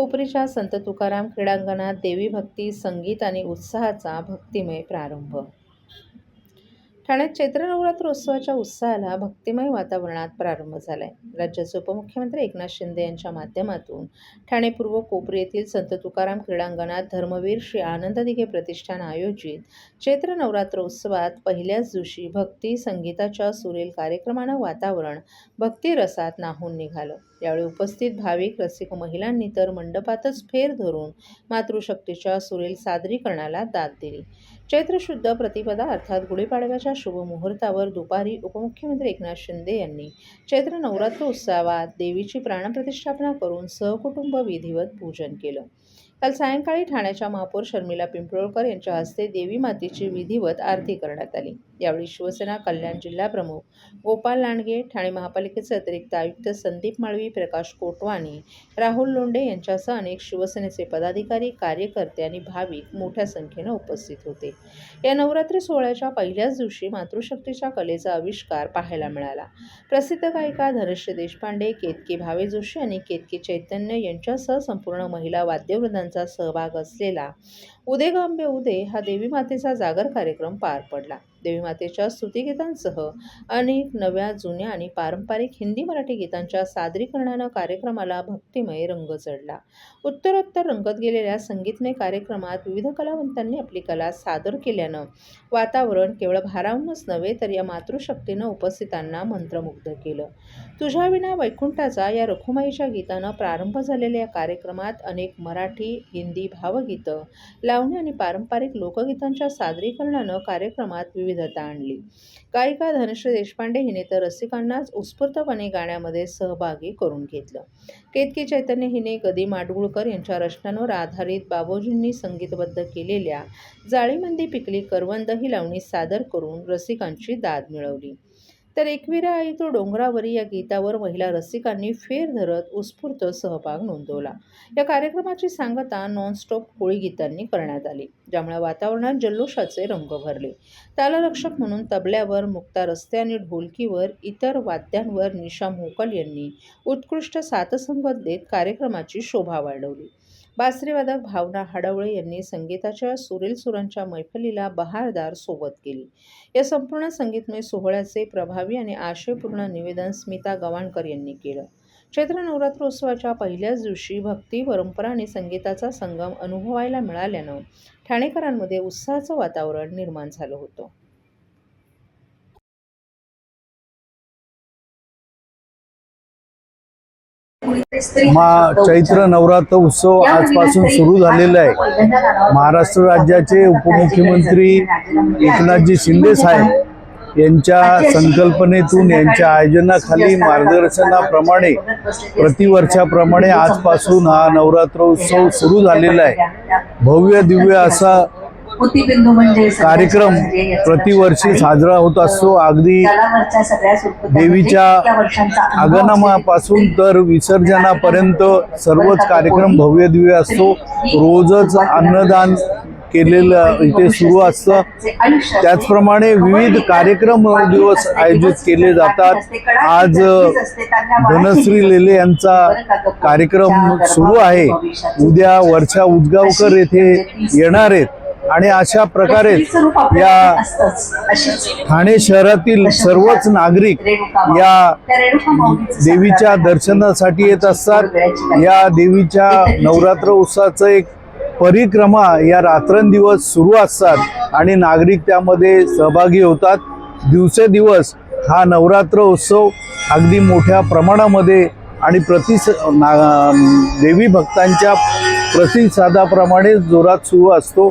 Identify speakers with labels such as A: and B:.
A: कोपरीच्या संत तुकाराम क्रीडांगणात देवी भक्ती, संगीत आणि उत्साहाचा भक्तिमय प्रारंभ। ठाण्यात चैत्र नवरात्रोत्सवाच्या उत्साहाला भक्तिमय वातावरणात प्रारंभ झालाय। राज्याचे उपमुख्यमंत्री एकनाथ शिंदे यांच्या माध्यमातून ठाणे पूर्व कोपरी येथील संत तुकाराम क्रीडांगणात धर्मवीर श्री आनंद दिघे प्रतिष्ठान आयोजित चैत्र नवरात्रोत्सवात पहिल्याच दिवशी भक्ती संगीताच्या सुरेल कार्यक्रमानं वातावरण भक्ती रसात न्हाऊन निघालं। यावेळी उपस्थित भाविक रसिक महिलांनी तर मंडपातच फेर धरून मातृशक्तीच्या सुरेल सादरीकरणाला दाद दिली। चैत्र शुद्ध प्रतिपदा अर्थात गुढीपाडव्याच्या शुभ मुहूर्तावर दुपारी उपमुख्यमंत्री एकनाथ शिंदे यांनी चैत्र नवरात्रोत्सवात देवीची प्राणप्रतिष्ठापना करून सहकुटुंब विधिवत पूजन केलं। काल सायंकाळी ठाण्याच्या महापौर शर्मिला पिंपळकर यांच्या हस्ते देवी मातेची विधिवत आरती करण्यात आली। यावेळी शिवसेना कल्याण जिल्हा प्रमुख गोपाल लांडगे, ठाणे महापालिकेचे अतिरिक्त आयुक्त संदीप माळवी, प्रकाश कोटवानी, राहुल लोंढे यांच्यासह अनेक शिवसेनेचे पदाधिकारी, कार्यकर्ते आणि भाविक मोठ्या संख्येने उपस्थित होते। या नवरात्री सोहळ्याच्या पहिल्याच दिवशी मातृशक्तीच्या कलेचा आविष्कार पाहायला मिळाला। प्रसिद्ध गायिका धनश्री देशपांडे, केतकी भावे जोशी आणि केतकी चैतन्य यांच्यासह संपूर्ण महिला वाद्यवृंदांचा सहभाग असलेला उदे ग अंबे उदे हा देवी मातेचा जागर कार्यक्रम पार पडला। देवी मातेच्या स्तुतिगीतांसह अनेक नव्या, जुन्या आणि पारंपरिक हिंदी मराठी गीतांच्या सादरीकरणानं कार्यक्रमाला भक्तिमय रंग चढला। उत्तरोत्तर रंगत गेलेल्या संगीतमय कार्यक्रमात विविध कलावंतांनी आपली कला सादर केल्यानं वातावरण केवळ भारावूनच नव्हे तर या मातृशक्तीनं उपस्थितांना मंत्रमुग्ध केलं। तुझ्या विना वैकुंठाचा या रखुमाईच्या गीतानं प्रारंभ झालेल्या या कार्यक्रमात अनेक मराठी, हिंदी भावगीतं, लावणी आणि पारंपरिक लोकगीतांच्या सादरीकरणानं कार्यक्रमात विविधता आणली। गायिका धनश्री देशपांडे हिने तर रसिकांनाच उत्स्फूर्तपणे गाण्यामध्ये सहभागी करून घेतलं। केतकी चैतन्य हिने गदी माडगुळकर यांच्या रचनांवर आधारित बाबूजींनी संगीतबद्ध केलेल्या जाळीमंदी पिकली करवंद ही लावणी सादर करून रसिकांची दाद मिळवली। तर एकविरा आई तो डोंगरावरी या गीतावर महिला रसिकांनी फेर धरत उत्स्फूर्त सहभाग नोंदवला। या कार्यक्रमाची सांगता नॉनस्टॉप कोळी गीतांनी करण्यात आली, ज्यामुळे वातावरणात जल्लोषाचे रंग भरले। तालरक्षक म्हणून तबल्यावर मुक्ता रस्ते आणि ढोलकीवर इतर वाद्यांवर निशा मोकल यांनी उत्कृष्ट साथसंगत देत कार्यक्रमाची शोभा वाढवली। बासरीवादक भावना हडवळे यांनी संगीताच्या सुरेल सुरांच्या मैफलीला बहारदार सोबत केली। या संपूर्ण संगीतमय सोहळ्याचे प्रभावी आणि आशयपूर्ण निवेदन स्मिता गवाणकर यांनी केलं। चैत्र नवरात्रोत्सवाच्या पहिल्याच दिवशी भक्ती, परंपरा आणि संगीताचा संगम अनुभवायला मिळाल्यानं ठाणेकरांमध्ये उत्साहाचं वातावरण निर्माण झालं होतं।
B: चैत्र नवरात्र उत्सव आजपासून सुरू झालेला आहे। महाराष्ट्र राज्याचे उपमुख्यमंत्री एकनाथजी शिंदे साहेब यांच्या संकल्पनेतून, यांच्या आयोजनाखाली, मार्गदर्शनाप्रमाणे प्रतिवर्षाप्रमाणे आजपासून हा नवरात्र उत्सव सुरू झालेला आहे। भव्य दिव्य असा कार्यक्रम प्रतिवर्षी साजरा होत असतो। अगदी देवीच्या आगमनापासून तर विसर्जनापर्यंत सर्वच कार्यक्रम भव्य दिव्य असतो। रोजच अन्नदान केलेलं इथे सुरू असतं। त्याचप्रमाणे विविध कार्यक्रम दिवस आयोजित केले जातात। आज धनश्री लेले यांचा कार्यक्रम सुरू आहे। उद्या वर्षा उजगावकर येथे येणार आहेत आणि अशा प्रकारे या ठाणे शहरातील सर्वच नागरिक या देवीच्या दर्शनासाठी येत असतात। या देवीच्या नवरात्र उत्सवाचं एक परिक्रमा या रात्रंदिवस सुरू असतात आणि नागरिक त्यामध्ये सहभागी होतात। दिवसेदिवस हा नवरात्र उत्सव अगदी मोठ्या प्रमाणामध्ये आणि देवी भक्तांच्या प्रतिसादाप्रमाणे जोरात सुरू असतो।